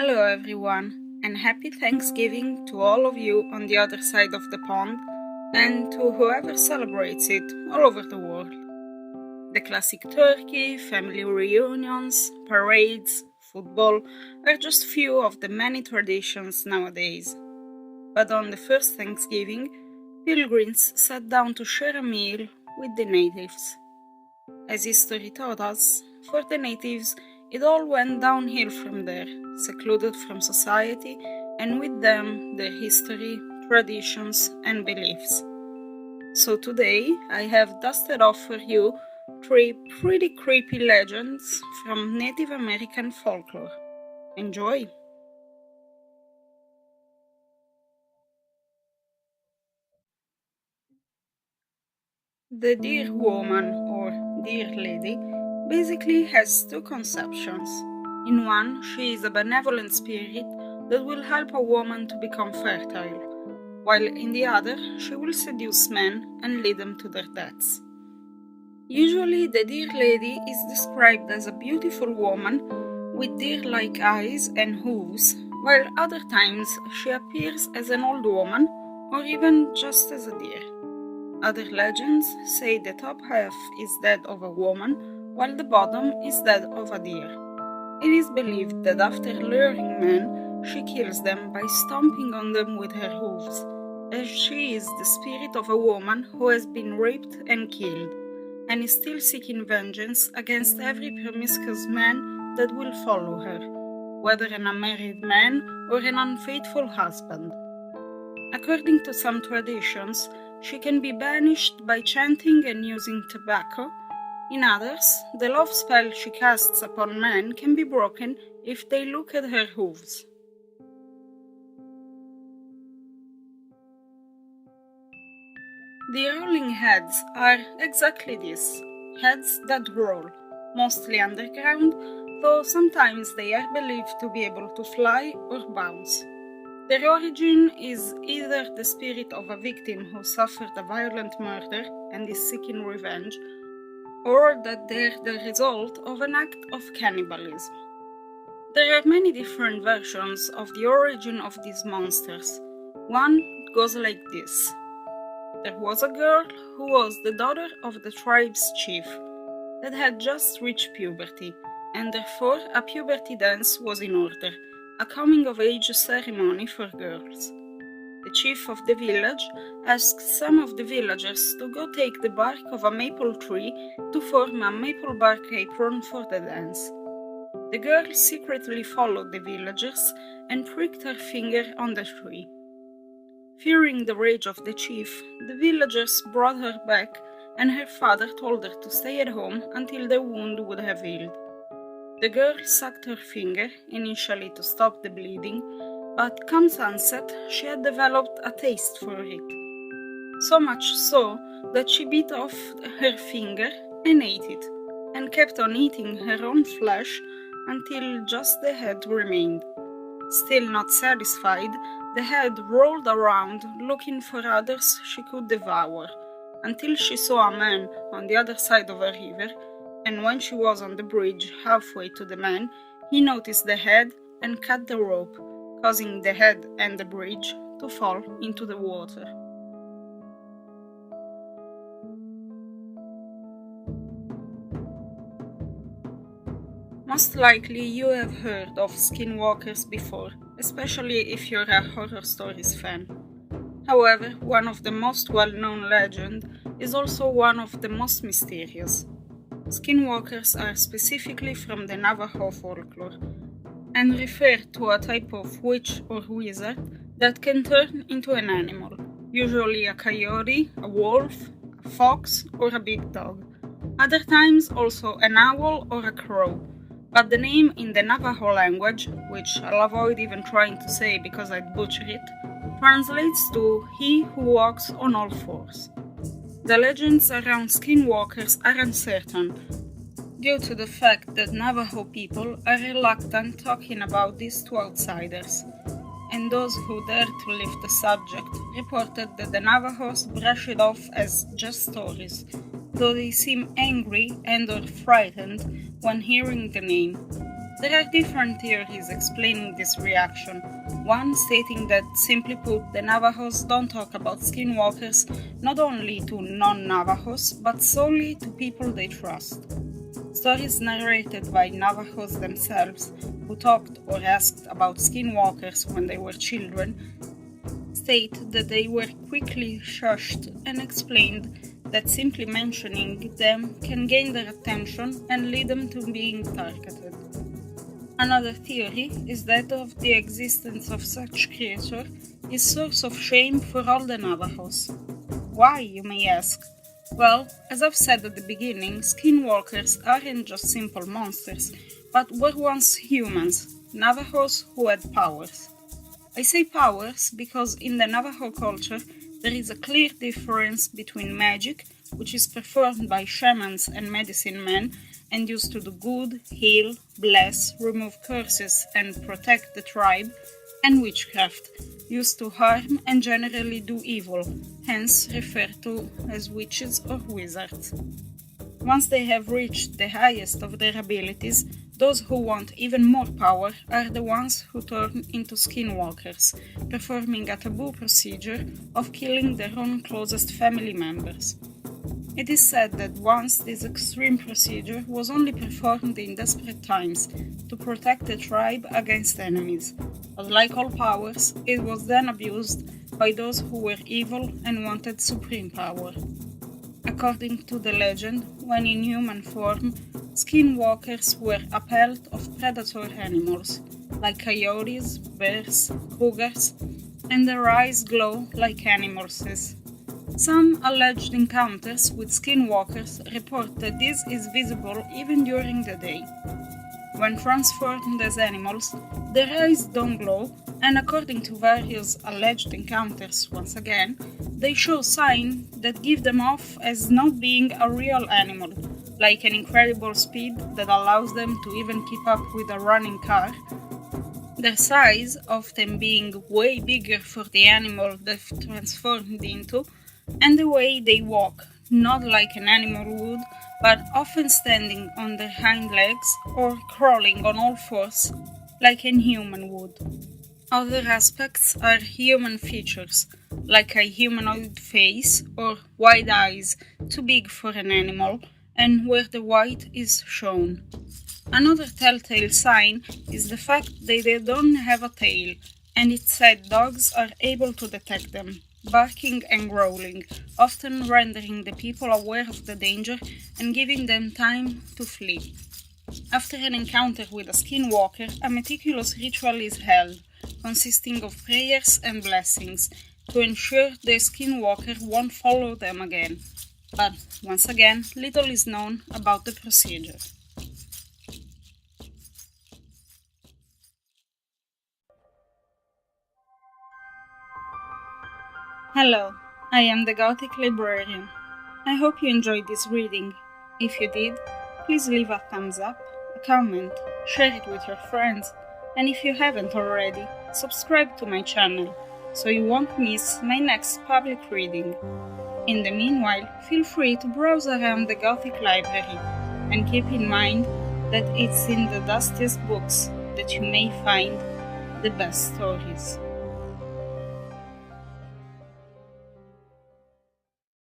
Hello everyone, and happy Thanksgiving to all of you on the other side of the pond, and to whoever celebrates it all over the world. The classic turkey, family reunions, parades, football are just few of the many traditions nowadays. But on the first Thanksgiving, pilgrims sat down to share a meal with the natives. As history taught us, for the natives it all went downhill from there, secluded from society, and with them their history, traditions, and beliefs. So today I have dusted off for you 3 pretty creepy legends from Native American folklore. Enjoy! The Deer Woman, or Deer Lady, basically has 2 conceptions. In one, she is a benevolent spirit that will help a woman to become fertile, while in the other, she will seduce men and lead them to their deaths. Usually, the Deer Lady is described as a beautiful woman with deer-like eyes and hooves, while other times she appears as an old woman or even just as a deer. Other legends say the top half is that of a woman, while the bottom is that of a deer. It is believed that after luring men, she kills them by stomping on them with her hooves, as she is the spirit of a woman who has been raped and killed, and is still seeking vengeance against every promiscuous man that will follow her, whether an unmarried man or an unfaithful husband. According to some traditions, she can be banished by chanting and using tobacco. In others, the love spell she casts upon men can be broken if they look at her hooves. The rolling heads are exactly this, heads that roll, mostly underground, though sometimes they are believed to be able to fly or bounce. Their origin is either the spirit of a victim who suffered a violent murder and is seeking revenge, or that they're the result of an act of cannibalism. There are many different versions of the origin of these monsters. One goes like this. There was a girl who was the daughter of the tribe's chief that had just reached puberty, and therefore a puberty dance was in order, a coming-of-age ceremony for girls. The chief of the village asked some of the villagers to go take the bark of a maple tree to form a maple bark apron for the dance. The girl secretly followed the villagers and pricked her finger on the tree. Fearing the rage of the chief, the villagers brought her back, and her father told her to stay at home until the wound would have healed. The girl sucked her finger, initially to stop the bleeding, but come sunset she had developed a taste for it. So much so that she bit off her finger and ate it, and kept on eating her own flesh until just the head remained. Still not satisfied, the head rolled around looking for others she could devour, until she saw a man on the other side of a river, and when she was on the bridge halfway to the man, he noticed the head and cut the rope, causing the head and the bridge to fall into the water. Most likely you have heard of Skinwalkers before, especially if you're a horror stories fan. However, one of the most well-known legends is also one of the most mysterious. Skinwalkers are specifically from the Navajo folklore, and refer to a type of witch or wizard that can turn into an animal, usually a coyote, a wolf, a fox, or a big dog. Other times also an owl or a crow, but the name in the Navajo language, which I'll avoid even trying to say because I'd butcher it, translates to he who walks on all fours. The legends around Skinwalkers are uncertain, due to the fact that Navajo people are reluctant talking about this to outsiders, and those who dare to lift the subject reported that the Navajos brush it off as just stories, though they seem angry and or frightened when hearing the name. There are different theories explaining this reaction, one stating that, simply put, the Navajos don't talk about skinwalkers not only to non-Navajos, but solely to people they trust. Stories narrated by Navajos themselves, who talked or asked about skinwalkers when they were children, state that they were quickly shushed and explained that simply mentioning them can gain their attention and lead them to being targeted. Another theory is that of the existence of such creature is source of shame for all the Navajos. Why, you may ask? Well, as I've said at the beginning, skinwalkers aren't just simple monsters, but were once humans, Navajos who had powers. I say powers because in the Navajo culture there is a clear difference between magic, which is performed by shamans and medicine men, and used to do good, heal, bless, remove curses, and protect the tribe, and witchcraft, used to harm and generally do evil, hence referred to as witches or wizards. Once they have reached the highest of their abilities, those who want even more power are the ones who turn into skinwalkers, performing a taboo procedure of killing their own closest family members. It is said that once this extreme procedure was only performed in desperate times to protect the tribe against enemies, but like all powers, it was then abused by those who were evil and wanted supreme power. According to the legend, when in human form, skinwalkers were a pelt of predator animals, like coyotes, bears, cougars, and their eyes glow like animals'. Some alleged encounters with skinwalkers report that this is visible even during the day. When transformed as animals, their eyes don't glow, and according to various alleged encounters, once again, they show signs that give them off as not being a real animal, like an incredible speed that allows them to even keep up with a running car, their size often being way bigger for the animal they've transformed into, and the way they walk, not like an animal would, but often standing on their hind legs or crawling on all fours like an human would. Other aspects are human features, like a humanoid face or wide eyes, too big for an animal, and where the white is shown. Another telltale sign is the fact that they don't have a tail, and it's said dogs are able to detect them, barking and growling, often rendering the people aware of the danger and giving them time to flee. After an encounter with a skinwalker, a meticulous ritual is held, consisting of prayers and blessings, to ensure the skinwalker won't follow them again. But, once again, little is known about the procedure. Hello, I am the Gothic Librarian. I hope you enjoyed this reading. If you did, please leave a thumbs up, a comment, share it with your friends, and if you haven't already, subscribe to my channel so you won't miss my next public reading. In the meanwhile, feel free to browse around the Gothic Library, and keep in mind that it's in the dustiest books that you may find the best stories.